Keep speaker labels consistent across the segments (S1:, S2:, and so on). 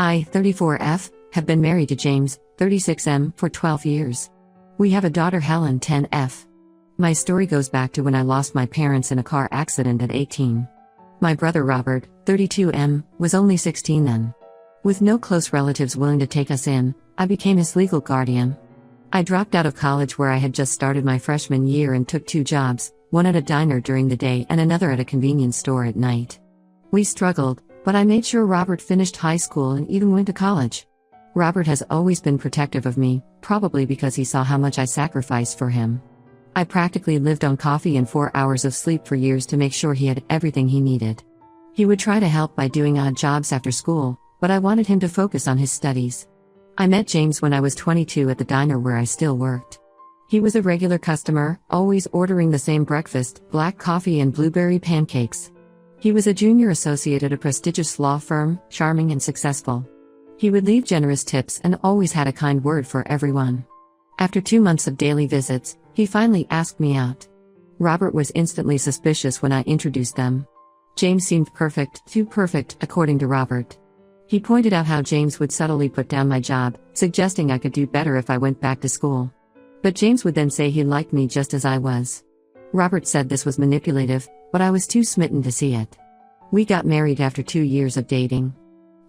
S1: I, 34F, have been married to James, 36M, for 12 years. We have a daughter Helen, 10F. My story goes back to when I lost my parents in a car accident at 18. My brother Robert, 32M, was only 16 then. With no close relatives willing to take us in, I became his legal guardian. I dropped out of college where I had just started my freshman year and took 2 jobs, one at a diner during the day and another at a convenience store at night. We struggled, but I made sure Robert finished high school and even went to college. Robert has always been protective of me, probably because he saw how much I sacrificed for him. I practically lived on coffee and 4 hours of sleep for years to make sure he had everything he needed. He would try to help by doing odd jobs after school, but I wanted him to focus on his studies. I met James when I was 22 at the diner where I still worked. He was a regular customer, always ordering the same breakfast, black coffee and blueberry pancakes. He was a junior associate at a prestigious law firm, charming and successful. He would leave generous tips and always had a kind word for everyone. After 2 months of daily visits, he finally asked me out. Robert was instantly suspicious when I introduced them. James seemed perfect, too perfect, according to Robert. He pointed out how James would subtly put down my job, suggesting I could do better if I went back to school. But James would then say he liked me just as I was. Robert said this was manipulative, but I was too smitten to see it. We got married after 2 years of dating.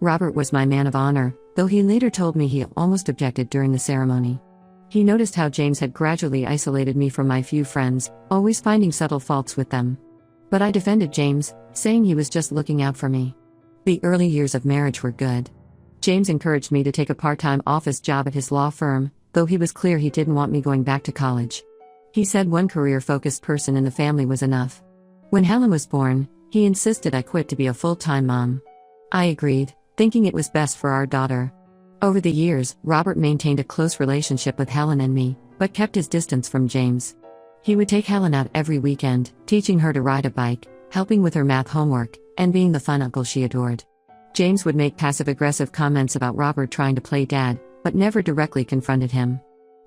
S1: Robert was my man of honor, though he later told me he almost objected during the ceremony. He noticed how James had gradually isolated me from my few friends, always finding subtle faults with them. But I defended James, saying he was just looking out for me. The early years of marriage were good. James encouraged me to take a part-time office job at his law firm, though he was clear he didn't want me going back to college. He said one career-focused person in the family was enough. When Helen was born, he insisted I quit to be a full-time mom. I agreed, thinking it was best for our daughter. Over the years, Robert maintained a close relationship with Helen and me, but kept his distance from James. He would take Helen out every weekend, teaching her to ride a bike, helping with her math homework, and being the fun uncle she adored. James would make passive-aggressive comments about Robert trying to play dad, but never directly confronted him.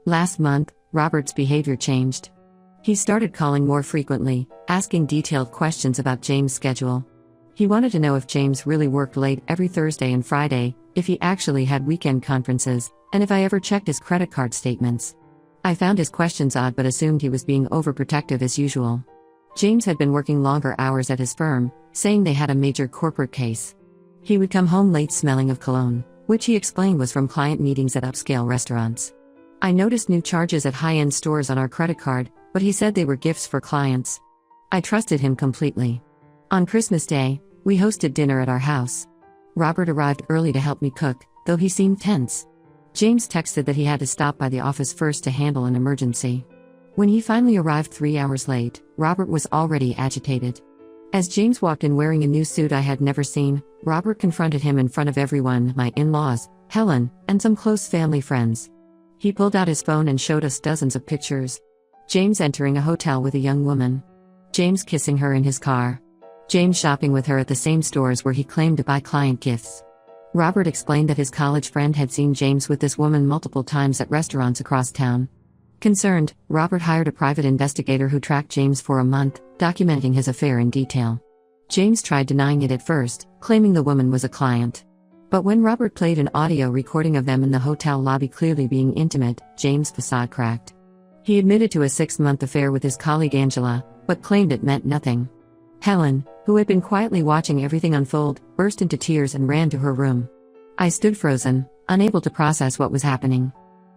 S1: Last month, Robert's behavior changed. He started calling more frequently, asking detailed questions about James' schedule. He wanted to know if James really worked late every Thursday and Friday, if he actually had weekend conferences, and if I ever checked his credit card statements. I found his questions odd but assumed he was being overprotective as usual. James had been working longer hours at his firm, saying they had a major corporate case. He would come home late smelling of cologne, which he explained was from client meetings at upscale restaurants. I noticed new charges at high-end stores on our credit card, but he said they were gifts for clients. I trusted him completely. On Christmas Day, we hosted dinner at our house. Robert arrived early to help me cook, though he seemed tense. James texted that he had to stop by the office first to handle an emergency. When he finally arrived 3 hours late, Robert was already agitated. As James walked in wearing a new suit I had never seen, Robert confronted him in front of everyone, my in-laws, Helen, and some close family friends. He pulled out his phone and showed us dozens of pictures. James entering a hotel with a young woman. James kissing her in his car. James shopping with her at the same stores where he claimed to buy client gifts. Robert explained that his college friend had seen James with this woman multiple times at restaurants across town. Concerned, Robert hired a private investigator who tracked James for a month, documenting his affair in detail. James tried denying it at first, claiming the woman was a client. But when Robert played an audio recording of them in the hotel lobby clearly being intimate, James' facade cracked. He admitted to a 6-month affair with his colleague Angela, but claimed it meant nothing. Helen, who had been quietly watching everything unfold, burst into tears and ran to her room. I stood frozen, unable to process what was happening.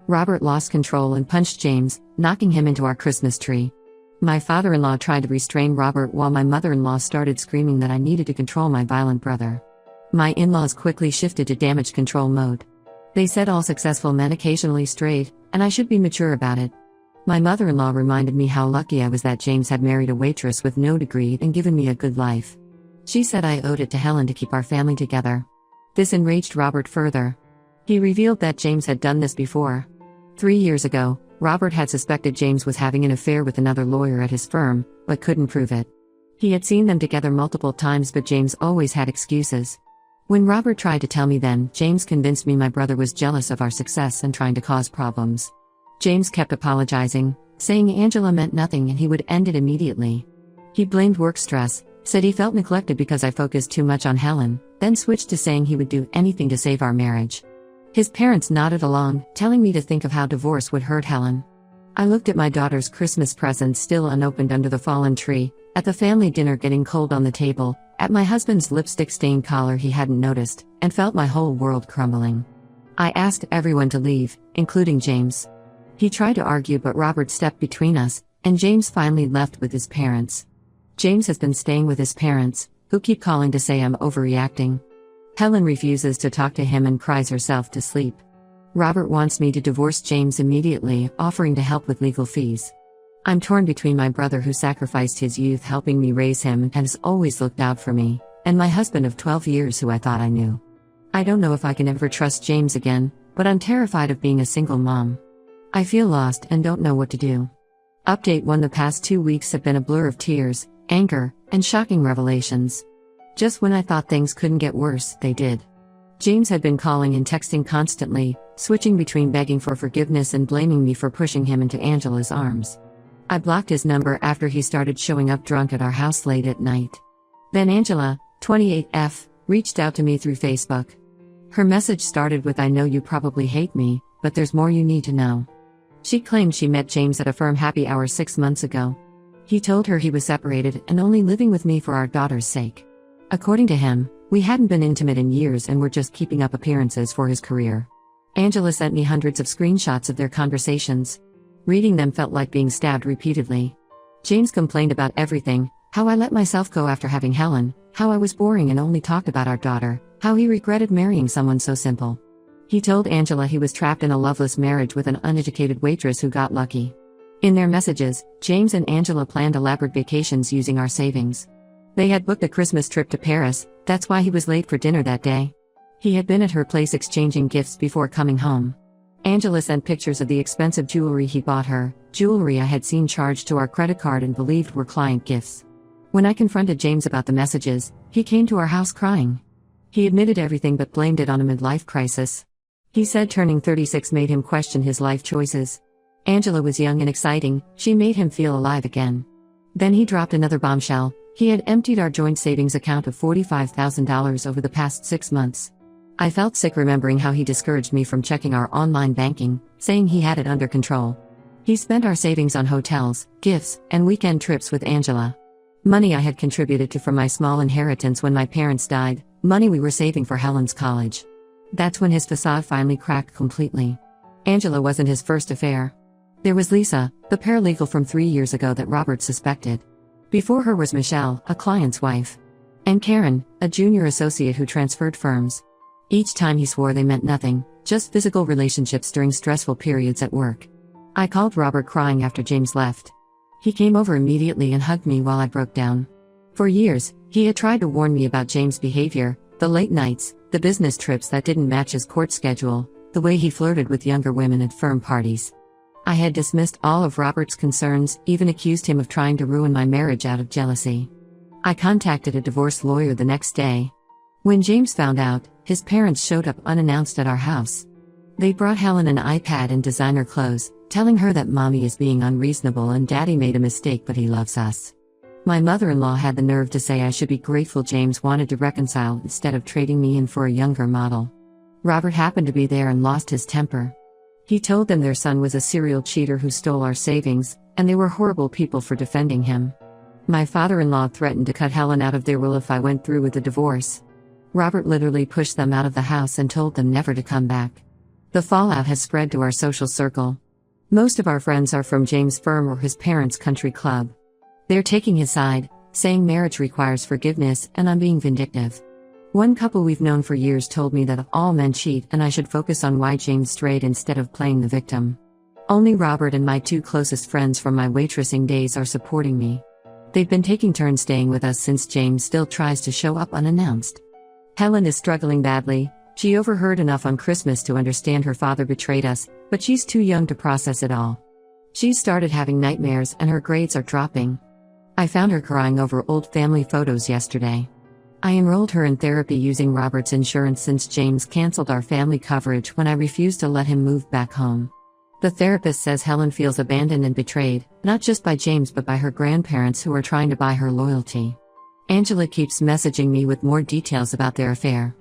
S1: Robert lost control and punched James, knocking him into our Christmas tree. My father-in-law tried to restrain Robert while my mother-in-law started screaming that I needed to control my violent brother. My in-laws quickly shifted to damage control mode. They said all successful men occasionally strayed, and I should be mature about it. My mother-in-law reminded me how lucky I was that James had married a waitress with no degree and given me a good life. She said I owed it to Helen to keep our family together. This enraged Robert further. He revealed that James had done this before. 3 years ago, Robert had suspected James was having an affair with another lawyer at his firm, but couldn't prove it. He had seen them together multiple times, but James always had excuses. When Robert tried to tell me then, James convinced me my brother was jealous of our success and trying to cause problems. James kept apologizing, saying Angela meant nothing and he would end it immediately. He blamed work stress, Said he felt neglected because I focused too much on Helen, then switched to saying he would do anything to save our marriage. His parents nodded along, telling me to think of how divorce would hurt Helen. I looked at my daughter's Christmas presents still unopened under the fallen tree, at the family dinner getting cold on the table, at my husband's lipstick-stained collar he hadn't noticed, and felt my whole world crumbling. I asked everyone to leave, including James. He tried to argue but Robert stepped between us, and James finally left with his parents. James has been staying with his parents, who keep calling to say I'm overreacting. Helen refuses to talk to him and cries herself to sleep. Robert wants me to divorce James immediately, offering to help with legal fees. I'm torn between my brother who sacrificed his youth helping me raise him and has always looked out for me, and my husband of 12 years who I thought I knew. I don't know if I can ever trust James again, but I'm terrified of being a single mom. I feel lost and don't know what to do. Update 1: the past 2 weeks have been a blur of tears, anger, and shocking revelations. Just when I thought things couldn't get worse, they did. James had been calling and texting constantly, switching between begging for forgiveness and blaming me for pushing him into Angela's arms. I blocked his number after he started showing up drunk at our house late at night. Then Angela, 28F, reached out to me through Facebook. Her message started with, "I know you probably hate me, but there's more you need to know." She claimed she met James at a firm happy hour 6 months ago. He told her he was separated and only living with me for our daughter's sake. According to him, we hadn't been intimate in years and were just keeping up appearances for his career. Angela sent me hundreds of screenshots of their conversations. Reading them felt like being stabbed repeatedly. James complained about everything: how I let myself go after having Helen, how I was boring and only talked about our daughter, how he regretted marrying someone so simple. He told Angela he was trapped in a loveless marriage with an uneducated waitress who got lucky. In their messages, James and Angela planned elaborate vacations using our savings. They had booked a Christmas trip to Paris, that's why he was late for dinner that day. He had been at her place exchanging gifts before coming home. Angela sent pictures of the expensive jewelry he bought her, jewelry I had seen charged to our credit card and believed were client gifts. When I confronted James about the messages, he came to our house crying. He admitted everything but blamed it on a midlife crisis. He said turning 36 made him question his life choices. Angela was young and exciting, she made him feel alive again. Then he dropped another bombshell: he had emptied our joint savings account of $45,000 over the past 6 months. I felt sick remembering how he discouraged me from checking our online banking, saying he had it under control. He spent our savings on hotels, gifts, and weekend trips with Angela. Money I had contributed to from my small inheritance when my parents died, money we were saving for Helen's college. That's when his facade finally cracked completely. Angela wasn't his first affair. There was Lisa, the paralegal from 3 years ago that Robert suspected. Before her was Michelle, a client's wife. And Karen, a junior associate who transferred firms. Each time he swore they meant nothing, just physical relationships during stressful periods at work. I called Robert crying after James left. He came over immediately and hugged me while I broke down. For years, he had tried to warn me about James' behavior, the late nights, the business trips that didn't match his court schedule, the way he flirted with younger women at firm parties. I had dismissed all of Robert's concerns, even accused him of trying to ruin my marriage out of jealousy. I contacted a divorce lawyer the next day. When James found out, his parents showed up unannounced at our house. They brought Helen an iPad and designer clothes, telling her that mommy is being unreasonable and daddy made a mistake but he loves us. My mother-in-law had the nerve to say I should be grateful James wanted to reconcile instead of trading me in for a younger model. Robert happened to be there and lost his temper. He told them their son was a serial cheater who stole our savings, and they were horrible people for defending him. My father-in-law threatened to cut Helen out of their will if I went through with the divorce. Robert literally pushed them out of the house and told them never to come back. The fallout has spread to our social circle. Most of our friends are from James' firm or his parents' country club. They're taking his side, saying marriage requires forgiveness and I'm being vindictive. One couple we've known for years told me that all men cheat and I should focus on why James strayed instead of playing the victim. Only Robert and my 2 closest friends from my waitressing days are supporting me. They've been taking turns staying with us since James still tries to show up unannounced. Helen is struggling badly. She overheard enough on Christmas to understand her father betrayed us, but she's too young to process it all. She's started having nightmares and her grades are dropping. I found her crying over old family photos yesterday. I enrolled her in therapy using Robert's insurance since James canceled our family coverage when I refused to let him move back home. The therapist says Helen feels abandoned and betrayed, not just by James but by her grandparents who are trying to buy her loyalty. Angela keeps messaging me with more details about their affair.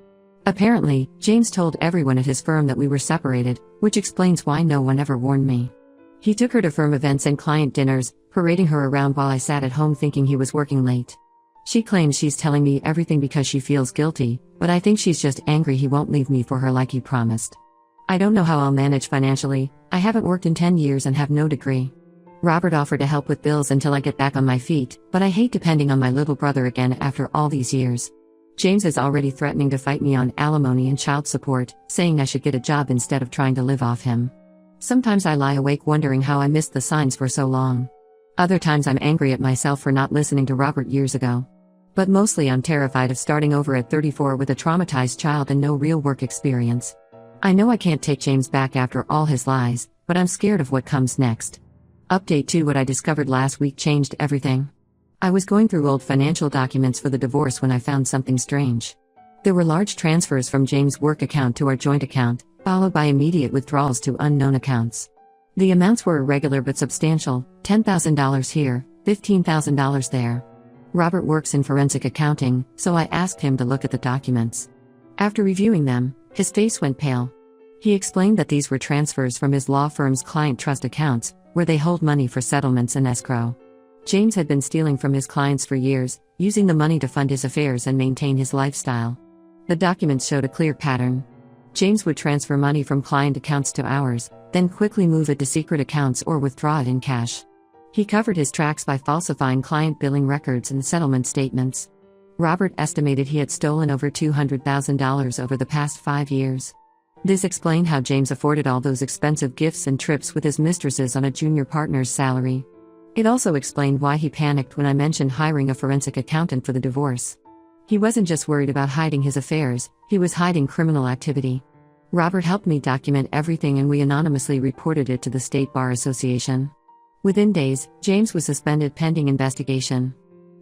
S1: Apparently, James told everyone at his firm that we were separated, which explains why no one ever warned me. He took her to firm events and client dinners, parading her around while I sat at home thinking he was working late. She claims she's telling me everything because she feels guilty, but I think she's just angry he won't leave me for her like he promised. I don't know how I'll manage financially. I haven't worked in 10 years and have no degree. Robert offered to help with bills until I get back on my feet, but I hate depending on my little brother again after all these years. James is already threatening to fight me on alimony and child support, saying I should get a job instead of trying to live off him. Sometimes I lie awake wondering how I missed the signs for so long. Other times I'm angry at myself for not listening to Robert years ago. But mostly I'm terrified of starting over at 34 with a traumatized child and no real work experience. I know I can't take James back after all his lies, but I'm scared of what comes next. Update 2: What I discovered last week changed everything. I was going through old financial documents for the divorce when I found something strange. There were large transfers from James' work account to our joint account, followed by immediate withdrawals to unknown accounts. The amounts were irregular but substantial, $10,000 here, $15,000 there. Robert works in forensic accounting, so I asked him to look at the documents. After reviewing them, his face went pale. He explained that these were transfers from his law firm's client trust accounts, where they hold money for settlements and escrow. James had been stealing from his clients for years, using the money to fund his affairs and maintain his lifestyle. The documents showed a clear pattern. James would transfer money from client accounts to ours, then quickly move it to secret accounts or withdraw it in cash. He covered his tracks by falsifying client billing records and settlement statements. Robert estimated he had stolen over $200,000 over the past 5 years. This explained how James afforded all those expensive gifts and trips with his mistresses on a junior partner's salary. It also explained why he panicked when I mentioned hiring a forensic accountant for the divorce. He wasn't just worried about hiding his affairs, he was hiding criminal activity. Robert helped me document everything and we anonymously reported it to the State Bar Association. Within days, James was suspended pending investigation.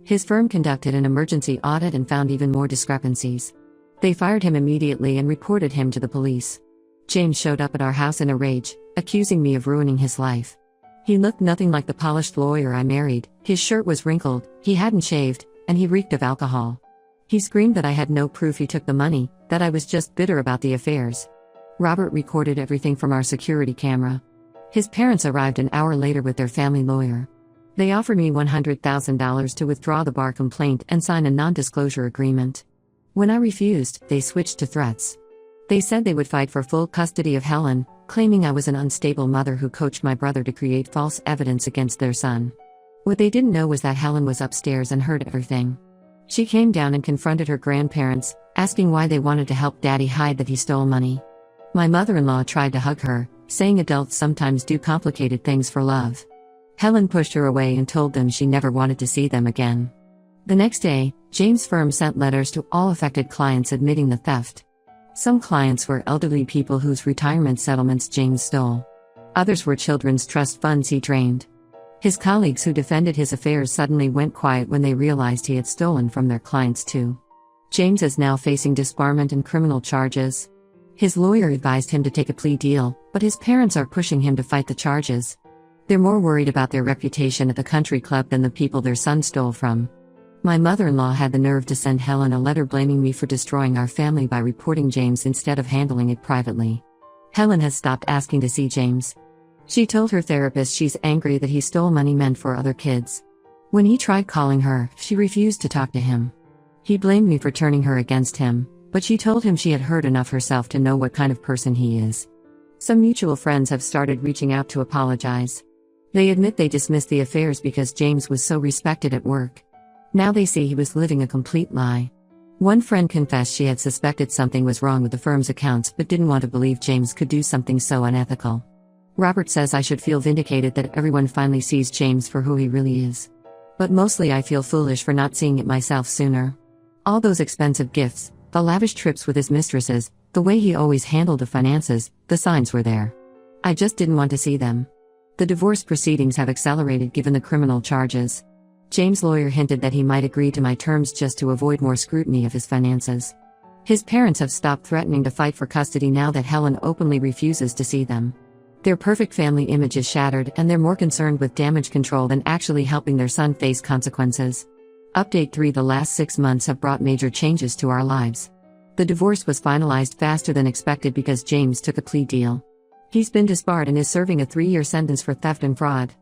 S1: His firm conducted an emergency audit and found even more discrepancies. They fired him immediately and reported him to the police. James showed up at our house in a rage, accusing me of ruining his life. He looked nothing like the polished lawyer I married, his shirt was wrinkled, he hadn't shaved, and he reeked of alcohol. He screamed that I had no proof he took the money, that I was just bitter about the affairs. Robert recorded everything from our security camera. His parents arrived an hour later with their family lawyer. They offered me $100,000 to withdraw the bar complaint and sign a non-disclosure agreement. When I refused, they switched to threats. They said they would fight for full custody of Helen, claiming I was an unstable mother who coached my brother to create false evidence against their son. What they didn't know was that Helen was upstairs and heard everything. She came down and confronted her grandparents, asking why they wanted to help Daddy hide that he stole money. My mother-in-law tried to hug her, saying adults sometimes do complicated things for love. Helen pushed her away and told them she never wanted to see them again. The next day, James' firm sent letters to all affected clients admitting the theft. Some clients were elderly people whose retirement settlements James stole. Others were children's trust funds he drained. His colleagues who defended his affairs suddenly went quiet when they realized he had stolen from their clients too. James is now facing disbarment and criminal charges. His lawyer advised him to take a plea deal, but his parents are pushing him to fight the charges. They're more worried about their reputation at the country club than the people their son stole from. My mother-in-law had the nerve to send Helen a letter blaming me for destroying our family by reporting James instead of handling it privately. Helen has stopped asking to see James. She told her therapist she's angry that he stole money meant for other kids. When he tried calling her, she refused to talk to him. He blamed me for turning her against him, but she told him she had heard enough herself to know what kind of person he is. Some mutual friends have started reaching out to apologize. They admit they dismissed the affairs because James was so respected at work. Now they see he was living a complete lie. One friend confessed she had suspected something was wrong with the firm's accounts but didn't want to believe James could do something so unethical. Robert says I should feel vindicated that everyone finally sees James for who he really is. But mostly I feel foolish for not seeing it myself sooner. All those expensive gifts, the lavish trips with his mistresses, the way he always handled the finances, the signs were there. I just didn't want to see them. The divorce proceedings have accelerated given the criminal charges. James' lawyer hinted that he might agree to my terms just to avoid more scrutiny of his finances. His parents have stopped threatening to fight for custody now that Helen openly refuses to see them. Their perfect family image is shattered and they're more concerned with damage control than actually helping their son face consequences. Update 3: The last 6 months have brought major changes to our lives. The divorce was finalized faster than expected because James took a plea deal. He's been disbarred and is serving a 3-year sentence for theft and fraud.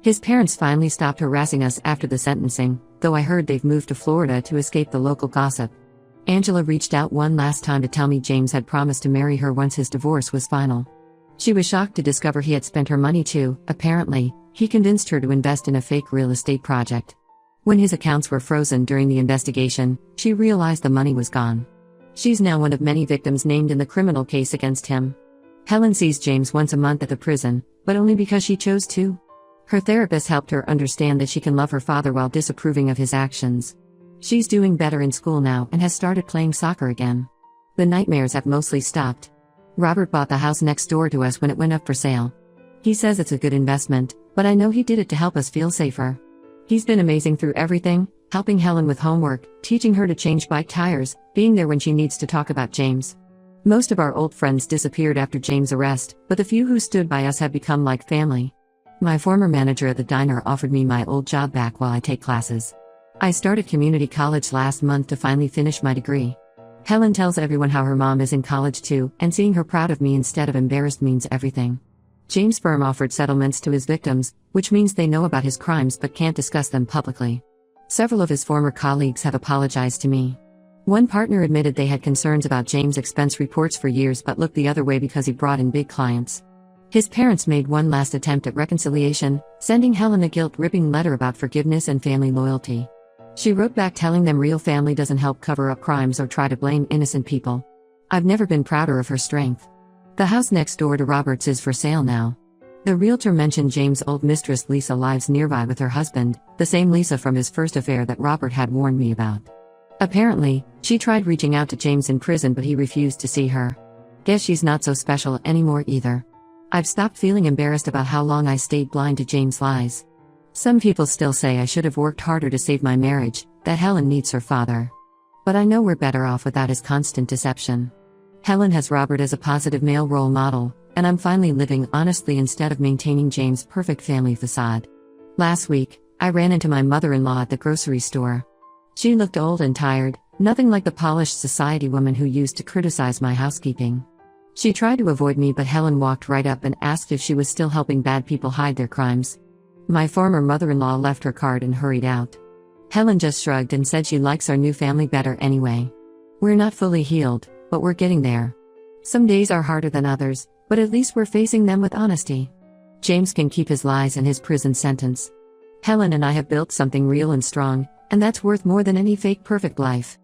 S1: His parents finally stopped harassing us after the sentencing, though I heard they've moved to Florida to escape the local gossip. Angela reached out one last time to tell me James had promised to marry her once his divorce was final. She was shocked to discover he had spent her money too. Apparently, he convinced her to invest in a fake real estate project. When his accounts were frozen during the investigation, she realized the money was gone. She's now one of many victims named in the criminal case against him. Helen sees James once a month at the prison, but only because she chose to. Her therapist helped her understand that she can love her father while disapproving of his actions. She's doing better in school now and has started playing soccer again. The nightmares have mostly stopped. Robert bought the house next door to us when it went up for sale. He says it's a good investment, but I know he did it to help us feel safer. He's been amazing through everything, helping Helen with homework, teaching her to change bike tires, being there when she needs to talk about James. Most of our old friends disappeared after James' arrest, but the few who stood by us have become like family. My former manager at the diner offered me my old job back while I take classes. I started community college last month to finally finish my degree. Helen tells everyone how her mom is in college too, and seeing her proud of me instead of embarrassed means everything. James' firm offered settlements to his victims, which means they know about his crimes but can't discuss them publicly. Several of his former colleagues have apologized to me. One partner admitted they had concerns about James' expense reports for years but looked the other way because he brought in big clients. His parents made one last attempt at reconciliation, sending Helen a guilt-ripping letter about forgiveness and family loyalty. She wrote back telling them real family doesn't help cover up crimes or try to blame innocent people. I've never been prouder of her strength. The house next door to Robert's is for sale now. The realtor mentioned James' old mistress Lisa lives nearby with her husband, the same Lisa from his first affair that Robert had warned me about. Apparently, she tried reaching out to James in prison but he refused to see her. Guess she's not so special anymore either. I've stopped feeling embarrassed about how long I stayed blind to James' lies. Some people still say I should have worked harder to save my marriage, that Helen needs her father. But I know we're better off without his constant deception. Helen has Robert as a positive male role model, and I'm finally living honestly instead of maintaining James' perfect family facade. Last week, I ran into my mother-in-law at the grocery store. She looked old and tired, nothing like the polished society woman who used to criticize my housekeeping. She tried to avoid me but Helen walked right up and asked if she was still helping bad people hide their crimes. My former mother-in-law left her card and hurried out. Helen just shrugged and said she likes our new family better anyway. We're not fully healed, but we're getting there. Some days are harder than others, but at least we're facing them with honesty. James can keep his lies and his prison sentence. Helen and I have built something real and strong, and that's worth more than any fake perfect life.